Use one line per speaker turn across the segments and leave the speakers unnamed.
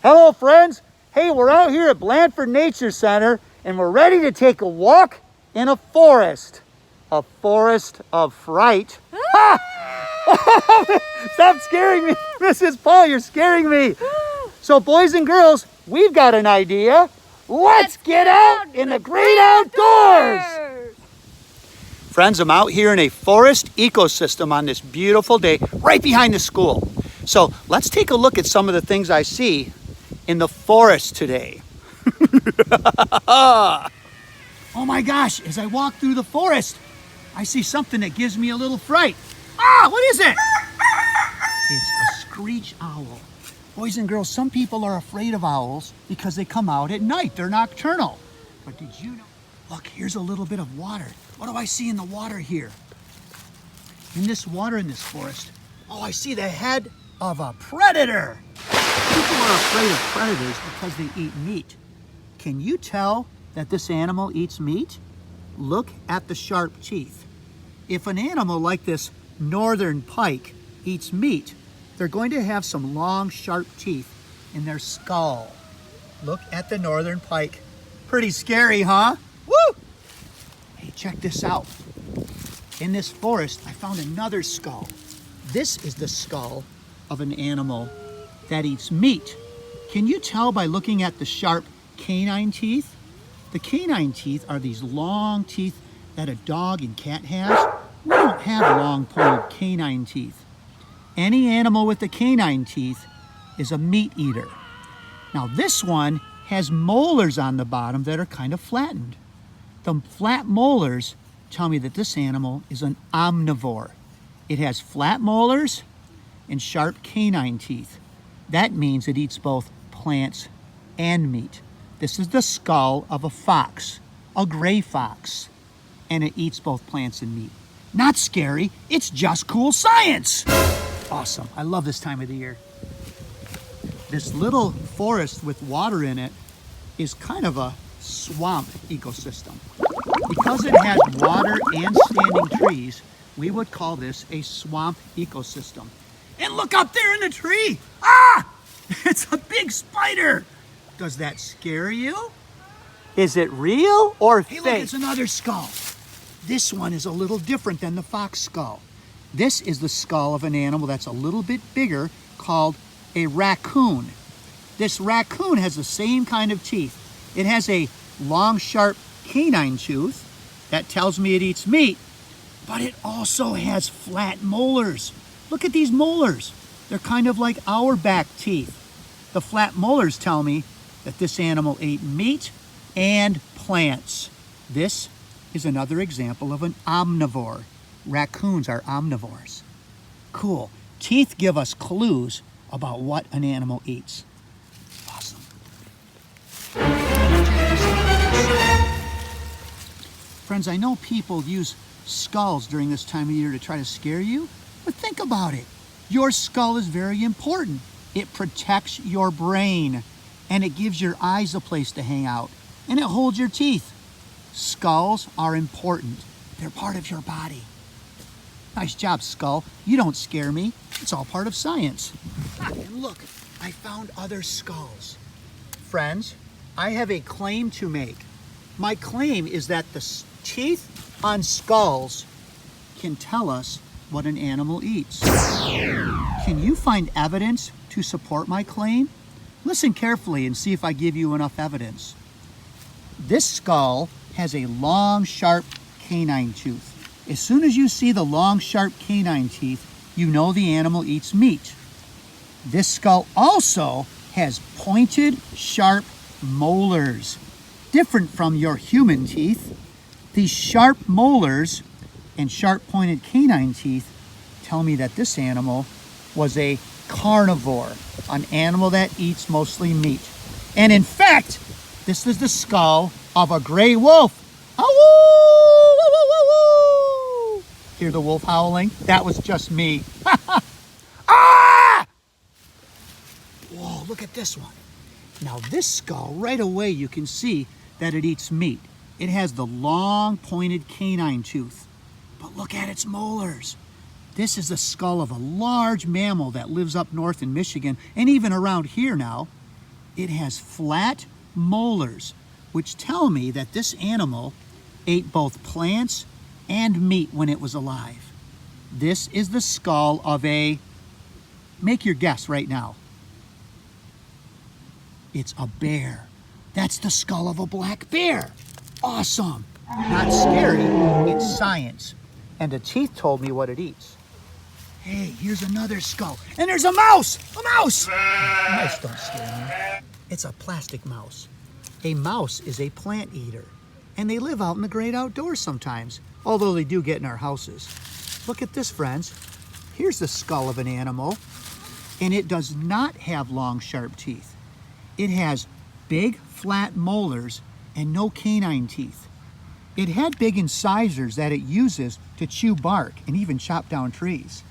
Hello friends, hey, we're out here at Blandford Nature Center and we're ready to take a walk in a forest of fright. Stop scaring me, Mrs. Paul, you're scaring me. So boys and girls, we've got an idea. Let's get out in the great outdoors. Friends, I'm out here in a forest ecosystem on this beautiful day right behind the school. So let's take a look at some of the things I see in the forest today. Oh my gosh, as I walk through the forest, I see something that gives me a little fright. Ah, what is it? It's a screech owl. Boys and girls, some people are afraid of owls because they come out at night. They're nocturnal. But did you know? Look, here's a little bit of water. What do I see in the water here? In this water in this forest, oh, I see the head of a predator. People are afraid of predators because they eat meat. Can you tell that this animal eats meat? Look at the sharp teeth. If an animal like this northern pike eats meat, they're going to have some long, sharp teeth in their skull. Look at the northern pike. Pretty scary, huh? Woo! Hey, check this out. In this forest, I found another skull. This is the skull of an animal that eats meat. Can you tell by looking at the sharp canine teeth? The canine teeth are these long teeth that a dog and cat has. We don't have long pointed canine teeth. Any animal with the canine teeth is a meat eater. Now this one has molars on the bottom that are kind of flattened. The flat molars tell me that this animal is an omnivore. It has flat molars and sharp canine teeth. That means it eats both plants and meat. This is the skull of a fox, a gray fox, and it eats both plants and meat. Not scary, it's just cool science. Awesome, I love this time of the year. This little forest with water in it is kind of a swamp ecosystem. Because it has water and standing trees, we would call this a swamp ecosystem. And look up there in the tree! Ah! It's a big spider! Does that scare you? Is it real or fake? Hey, look, it's another skull. This one is a little different than the fox skull. This is the skull of an animal that's a little bit bigger called a raccoon. This raccoon has the same kind of teeth. It has a long, sharp canine tooth that tells me it eats meat, but it also has flat molars. Look at these molars. They're kind of like our back teeth. The flat molars tell me that this animal ate meat and plants. This is another example of an omnivore. Raccoons are omnivores. Cool. Teeth give us clues about what an animal eats. Awesome. Friends, I know people use skulls during this time of year to try to scare you, but think about it. Your skull is very important. It protects your brain, and it gives your eyes a place to hang out, and it holds your teeth. Skulls are important. They're part of your body. Nice job, skull. You don't scare me. It's all part of science. And look, I found other skulls. Friends, I have a claim to make. My claim is that the teeth on skulls can tell us what an animal eats. Can you find evidence to support my claim? Listen carefully and see if I give you enough evidence. This skull has a long, sharp canine tooth. As soon as you see the long, sharp canine teeth, you know the animal eats meat. This skull also has pointed, sharp molars. Different from your human teeth, these sharp molars and sharp pointed canine teeth tell me that this animal was a carnivore, an animal that eats mostly meat. And in fact, this is the skull of a gray wolf. Hear the wolf howling? That was just me. Ah! Whoa, look at this one. Now this skull, right away you can see that it eats meat. It has the long pointed canine tooth. But look at its molars. This is the skull of a large mammal that lives up north in Michigan and even around here now. It has flat molars, which tell me that this animal ate both plants and meat when it was alive. This is the skull of a, make your guess right now. It's a bear. That's the skull of a black bear. Awesome. Not scary, it's science. And the teeth told me what it eats. Hey, here's another skull. And there's a mouse! A mouse! Mice don't scare me. It's a plastic mouse. A mouse is a plant eater. And they live out in the great outdoors sometimes, although they do get in our houses. Look at this, friends. Here's the skull of an animal, and it does not have long, sharp teeth. It has big, flat molars and no canine teeth. It had big incisors that it uses to chew bark and even chop down trees.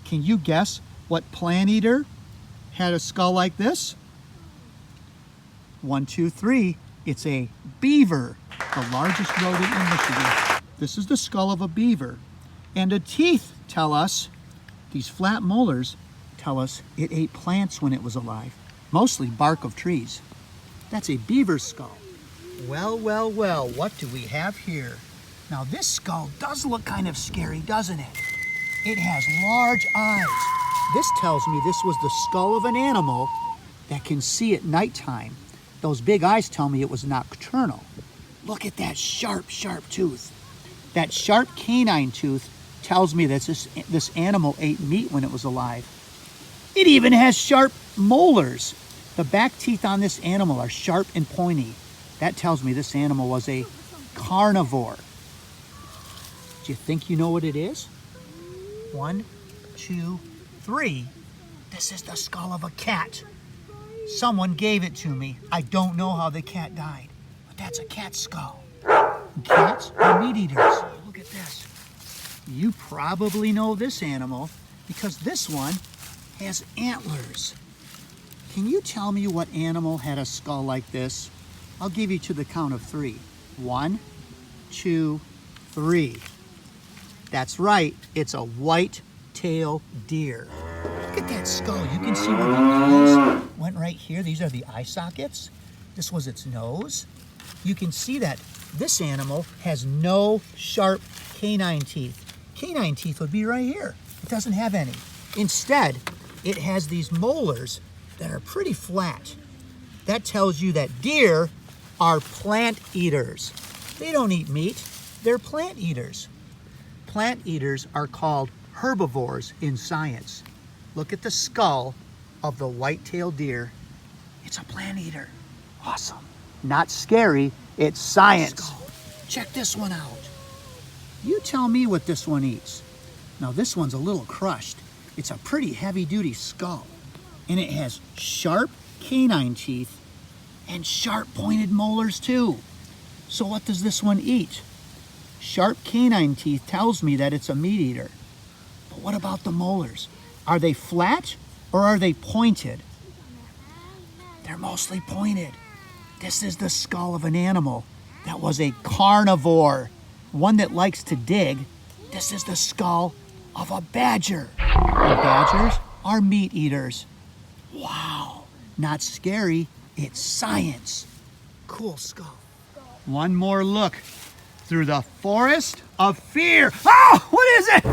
Can you guess what plant eater had a skull like this? 1, 2, 3. It's a beaver, the largest rodent in Michigan. This is the skull of a beaver. And the teeth tell us, these flat molars tell us it ate plants when it was alive, mostly bark of trees. That's a beaver skull. Well, well, well, what do we have here? Now this skull does look kind of scary, doesn't it? It has large eyes. This tells me this was the skull of an animal that can see at nighttime. Those big eyes tell me it was nocturnal. Look at that sharp, sharp tooth. That sharp canine tooth tells me that this animal ate meat when it was alive. It even has sharp molars. The back teeth on this animal are sharp and pointy. That tells me this animal was a carnivore. Do you think you know what it is? 1, 2, 3. This is the skull of a cat. Someone gave it to me. I don't know how the cat died, but that's a cat skull. And cats are meat eaters. Look at this. You probably know this animal because this one has antlers. Can you tell me what animal had a skull like this? I'll give you to the count of 3. 1, 2, 3. That's right, it's a white-tailed deer. Look at that skull. You can see where the eyes went right here. These are the eye sockets. This was its nose. You can see that this animal has no sharp canine teeth. Canine teeth would be right here. It doesn't have any. Instead, it has these molars that are pretty flat. That tells you that deer are plant eaters. They don't eat meat, they're plant eaters. Plant eaters are called herbivores in science. Look at the skull of the white-tailed deer. It's a plant eater. Awesome. Not scary, it's science. Skull. Check this one out. You tell me what this one eats. Now this one's a little crushed. It's a pretty heavy-duty skull. And it has sharp canine teeth and sharp pointed molars too. So what does this one eat? Sharp canine teeth tells me that it's a meat eater. But what about the molars? Are they flat or are they pointed? They're mostly pointed. This is the skull of an animal that was a carnivore, one that likes to dig. This is the skull of a badger. And badgers are meat eaters. Wow, not scary, it's science. Cool skull. One more look through the forest of fear. Oh, what is it?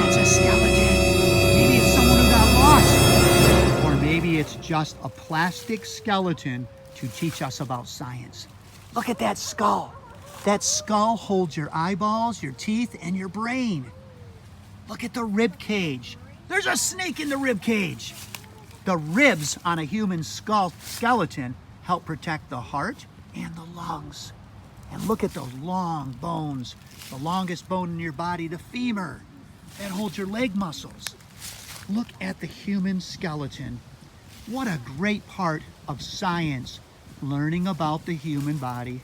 It's a skeleton. Maybe it's someone who got lost. Or maybe it's just a plastic skeleton to teach us about science. Look at that skull. That skull holds your eyeballs, your teeth, and your brain. Look at the rib cage. There's a snake in the rib cage. The ribs on a human skeleton help protect the heart and the lungs. And look at those long bones. The longest bone in your body, the femur, that holds your leg muscles. Look at the human skeleton. What a great part of science, learning about the human body.